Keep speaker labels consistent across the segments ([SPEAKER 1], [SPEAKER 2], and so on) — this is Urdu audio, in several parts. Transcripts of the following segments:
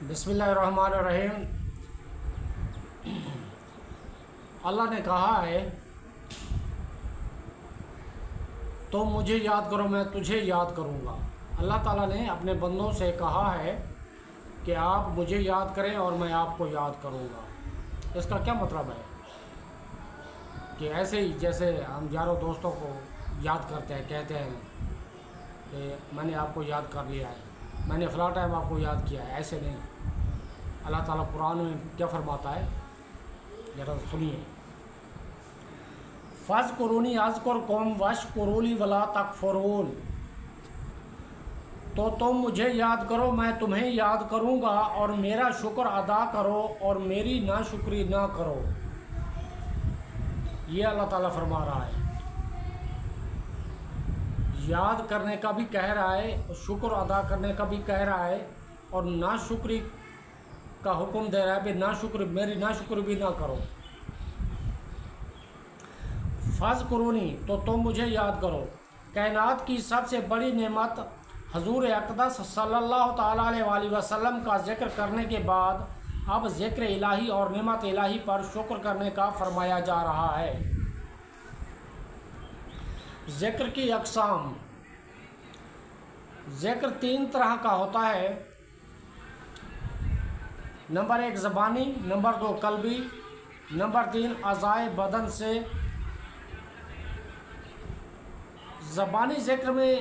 [SPEAKER 1] بسم اللہ الرحمن الرحیم۔ اللہ نے کہا ہے تو مجھے یاد کرو میں تجھے یاد کروں گا۔ اللہ تعالیٰ نے اپنے بندوں سے کہا ہے کہ آپ مجھے یاد کریں اور میں آپ کو یاد کروں گا۔ اس کا کیا مطلب ہے کہ ایسے ہی جیسے ہم یاروں دوستوں کو یاد کرتے ہیں، کہتے ہیں کہ میں نے آپ کو یاد کر لیا ہے، میں نے فلاں ٹائم آپ کو یاد کیا ہے، ایسے نہیں۔ اللہ تعالیٰ قرآن میں کیا فرماتا ہے ذرا سنیے۔ فَاذْكُرُونِی أَذْكُرْکُم وَاشْکُرُوا لِی وَلَا تَکْفُرُونَ، تو تم مجھے یاد کرو میں تمہیں یاد کروں گا، اور میرا شکر ادا کرو اور میری ناشکری نہ کرو۔ یہ اللہ تعالیٰ فرما رہا ہے، یاد کرنے کا بھی کہہ رہا ہے، شکر ادا کرنے کا بھی کہہ رہا ہے، اور ناشکری کا حکم دے رہا ہے کہ ناشکر میری ناشکری بھی نہ کرو۔ فَاذْکُرُونِی، تو تم مجھے یاد کرو۔ کائنات کی سب سے بڑی نعمت حضور اقدس صلی اللہ تعالیٰ علیہ وآلہ وسلم کا ذکر کرنے کے بعد اب ذکر الہی اور نعمت الہی پر شکر کرنے کا فرمایا جا رہا ہے۔ ذکر کی اقسام۔ ذکر تین طرح کا ہوتا ہے۔ نمبر 1 زبانی، نمبر 2 قلبی، نمبر 3 اعضائے بدن سے۔ زبانی ذکر میں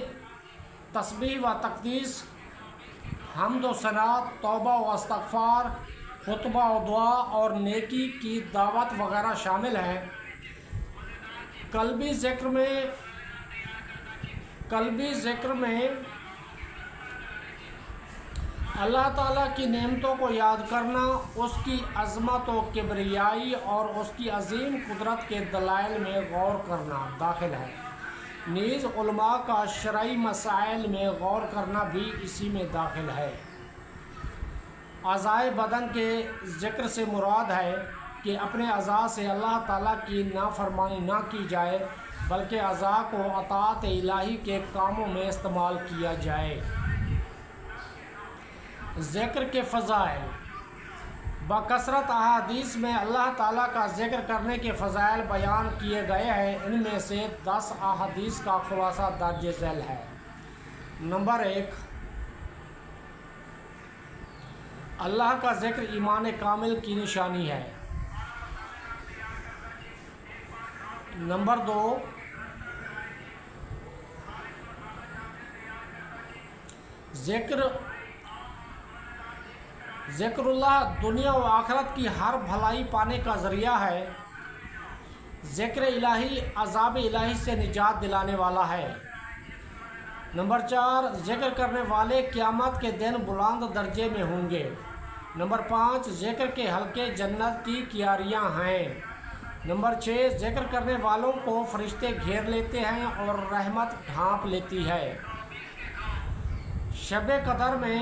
[SPEAKER 1] تسبیح و تقدیس، حمد و ثنا، توبہ و استغفار، خطبہ و دعا اور نیکی کی دعوت وغیرہ شامل ہیں۔ قلبی ذکر میں اللہ تعالیٰ کی نعمتوں کو یاد کرنا، اس کی عظمت و کبریائی اور اس کی عظیم قدرت کے دلائل میں غور کرنا داخل ہے۔ نیز علماء کا شرعی مسائل میں غور کرنا بھی اسی میں داخل ہے۔ اعضائے بدن کے ذکر سے مراد ہے کہ اپنے اعضاء سے اللہ تعالیٰ کی نافرمانی نہ کی جائے، بلکہ اعضاء کو اطاعت الہی کے کاموں میں استعمال کیا جائے۔ ذکر کے فضائل۔ بکثرت احادیث میں اللہ تعالیٰ کا ذکر کرنے کے فضائل بیان کیے گئے ہیں۔ ان میں سے 10 احادیث کا خلاصہ درج ذیل ہے۔ نمبر 1، اللہ کا ذکر ایمان کامل کی نشانی ہے۔ نمبر 2، ذکر اللہ دنیا و آخرت کی ہر بھلائی پانے کا ذریعہ ہے۔ ذکر الہی عذاب الہی سے نجات دلانے والا ہے۔ نمبر 4، ذکر کرنے والے قیامت کے دن بلند درجے میں ہوں گے۔ نمبر 5، ذکر کے حلقے جنت کی کیاریاں ہیں۔ نمبر 6، ذکر کرنے والوں کو فرشتے گھیر لیتے ہیں اور رحمت ڈھانپ لیتی ہے۔ شب قدر میں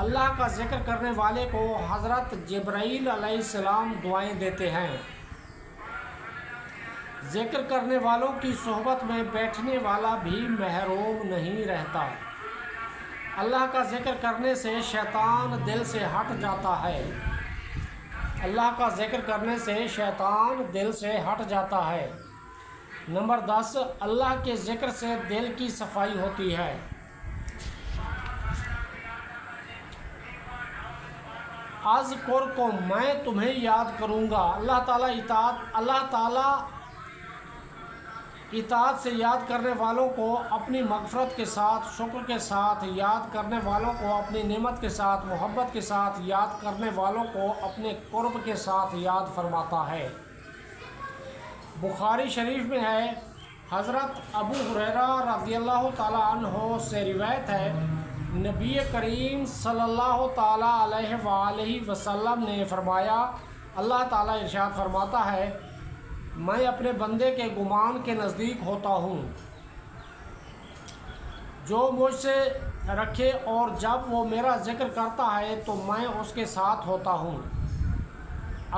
[SPEAKER 1] اللہ کا ذکر کرنے والے کو حضرت جبرائیل علیہ السلام دعائیں دیتے ہیں۔ ذکر کرنے والوں کی صحبت میں بیٹھنے والا بھی محروم نہیں رہتا۔ اللہ کا ذکر کرنے سے شیطان دل سے ہٹ جاتا ہے۔ اللہ کا ذکر کرنے سے شیطان دل سے ہٹ جاتا ہے۔ نمبر 10، اللہ کے ذکر سے دل کی صفائی ہوتی ہے۔ اذکرکم، میں تمہیں یاد کروں گا۔ اللہ تعالیٰ اطاعت سے یاد کرنے والوں کو اپنی مغفرت کے ساتھ، شکر کے ساتھ یاد کرنے والوں کو اپنی نعمت کے ساتھ، محبت کے ساتھ یاد کرنے والوں کو اپنے قرب کے ساتھ یاد فرماتا ہے۔ بخاری شریف میں ہے، حضرت ابو ہریرہ رضی اللہ تعالیٰ عنہ سے روایت ہے، نبی کریم صلی اللہ تعالیٰ علیہ وآلہ وسلم نے فرمایا، اللہ تعالیٰ ارشاد فرماتا ہے، میں اپنے بندے کے گمان کے نزدیک ہوتا ہوں، جو مجھ سے رکھے، اور جب وہ میرا ذکر کرتا ہے تو میں اس کے ساتھ ہوتا ہوں۔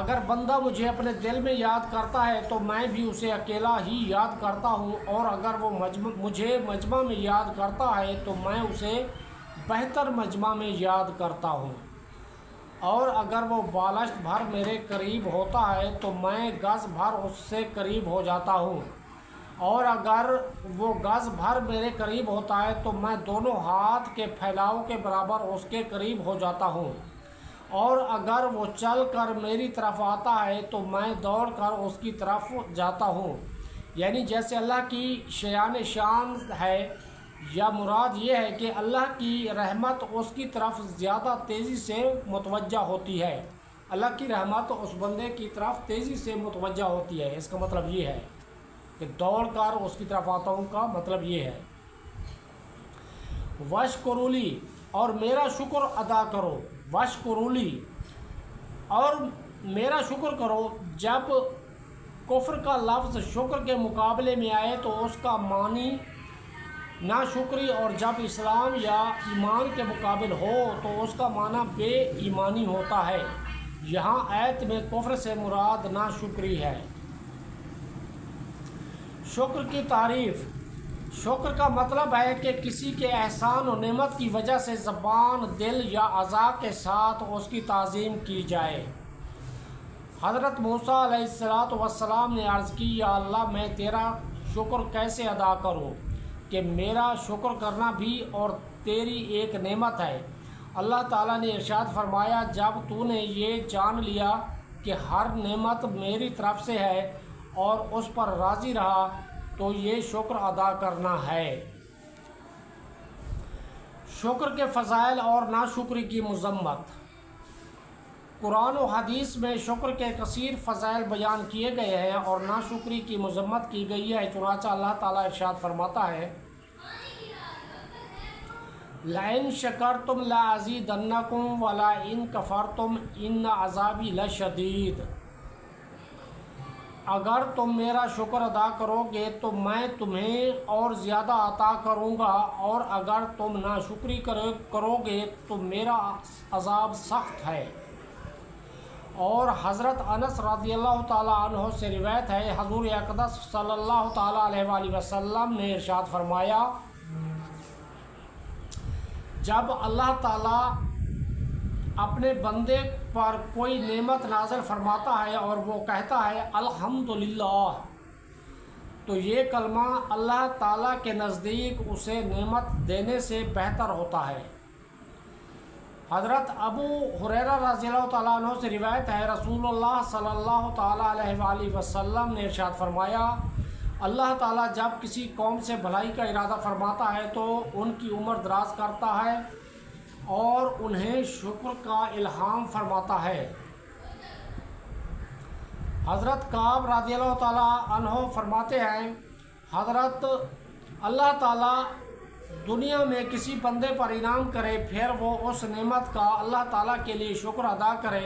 [SPEAKER 1] اگر بندہ مجھے اپنے دل میں یاد کرتا ہے تو میں بھی اسے اکیلا ہی یاد کرتا ہوں، اور اگر وہ مجھے مجمع میں یاد کرتا ہے تو میں اسے بہتر مجمع میں یاد کرتا ہوں۔ اور اگر وہ بالشت بھر میرے قریب ہوتا ہے تو میں گز بھر اس سے قریب ہو جاتا ہوں، اور اگر وہ گز بھر میرے قریب ہوتا ہے تو میں دونوں ہاتھ کے پھیلاؤ کے برابر اس کے قریب ہو جاتا ہوں، اور اگر وہ چل کر میری طرف آتا ہے تو میں دوڑ کر اس کی طرف جاتا ہوں۔ یعنی جیسے اللہ کی شیان شان ہے، یا مراد یہ ہے کہ اللہ کی رحمت اس کی طرف زیادہ تیزی سے متوجہ ہوتی ہے، اللہ کی رحمت اس بندے کی طرف تیزی سے متوجہ ہوتی ہے۔ اس کا مطلب یہ ہے کہ دوڑ کر اس کی طرف آتا ہوں کا مطلب یہ ہے۔ وشکرولی، اور میرا شکر ادا کرو، وشکرولی، اور میرا شکر کرو۔ جب کفر کا لفظ شکر کے مقابلے میں آئے تو اس کا معنی ناشکری، اور جب اسلام یا ایمان کے مقابل ہو تو اس کا معنی بے ایمانی ہوتا ہے۔ یہاں آیت میں کفر سے مراد ناشکری ہے۔ شکر کی تعریف۔ شکر کا مطلب ہے کہ کسی کے احسان و نعمت کی وجہ سے زبان، دل یا اعضاء کے ساتھ اس کی تعظیم کی جائے۔ حضرت موسیٰ علیہ السلام نے عرض کی، یا اللہ میں تیرا شکر کیسے ادا کروں کہ میرا شکر کرنا بھی اور تیری ایک نعمت ہے۔ اللہ تعالیٰ نے ارشاد فرمایا، جب تو نے یہ جان لیا کہ ہر نعمت میری طرف سے ہے اور اس پر راضی رہا تو یہ شکر ادا کرنا ہے۔ شکر کے فضائل اور ناشکری کی مذمت۔ قرآن و حدیث میں شکر کے کثیر فضائل بیان کیے گئے ہیں اور ناشکری کی مذمت کی گئی ہے۔ چنانچہ اللہ تعالیٰ ارشاد فرماتا ہے، لَإِن شَكَرْتُمْ لَأَزِيدَنَّكُمْ وَلَئِن كَفَرْتُمْ إِنَّ عَذَابِي لَشَدِيدٌ۔ اگر تم میرا شکر ادا کرو گے تو میں تمہیں اور زیادہ عطا کروں گا، اور اگر تم ناشکری کرو گے تو میرا عذاب سخت ہے۔ اور حضرت انس رضی اللہ تعالیٰ عنہ سے روایت ہے، حضور اقدس صلی اللہ تعالیٰ علیہ وآلہ وسلم نے ارشاد فرمایا، جب اللہ تعالیٰ اپنے بندے پر کوئی نعمت نازل فرماتا ہے اور وہ کہتا ہے الحمدللہ، تو یہ کلمہ اللہ تعالیٰ کے نزدیک اسے نعمت دینے سے بہتر ہوتا ہے۔ حضرت ابو ہریرہ رضی اللہ تعالیٰ عنہ سے روایت ہے، رسول اللہ صلی اللہ تعالیٰ علیہ وآلہ وسلم نے ارشاد فرمایا، اللہ تعالیٰ جب کسی قوم سے بھلائی کا ارادہ فرماتا ہے تو ان کی عمر دراز کرتا ہے اور انہیں شکر کا الہام فرماتا ہے۔ حضرت کعب رضی اللہ تعالیٰ عنہ فرماتے ہیں، حضرت اللہ تعالیٰ دنیا میں کسی بندے پر انعام کرے، پھر وہ اس نعمت کا اللہ تعالیٰ کے لیے شکر ادا کرے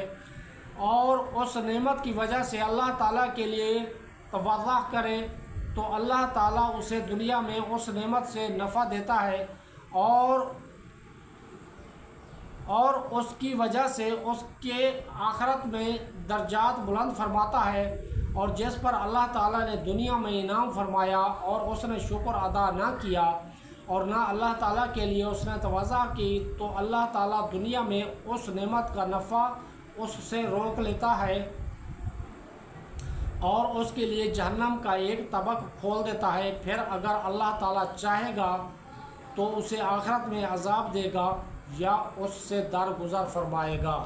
[SPEAKER 1] اور اس نعمت کی وجہ سے اللہ تعالیٰ کے لیے تواضع کرے، تو اللہ تعالیٰ اسے دنیا میں اس نعمت سے نفع دیتا ہے اور اس کی وجہ سے اس کے آخرت میں درجات بلند فرماتا ہے۔ اور جس پر اللہ تعالیٰ نے دنیا میں انعام فرمایا اور اس نے شکر ادا نہ کیا اور نہ اللہ تعالیٰ کے لیے اس نے تواضع کی، تو اللہ تعالیٰ دنیا میں اس نعمت کا نفع اس سے روک لیتا ہے اور اس کے لیے جہنم کا ایک طبق کھول دیتا ہے۔ پھر اگر اللہ تعالیٰ چاہے گا تو اسے آخرت میں عذاب دے گا یا اس سے درگزر فرمائے گا۔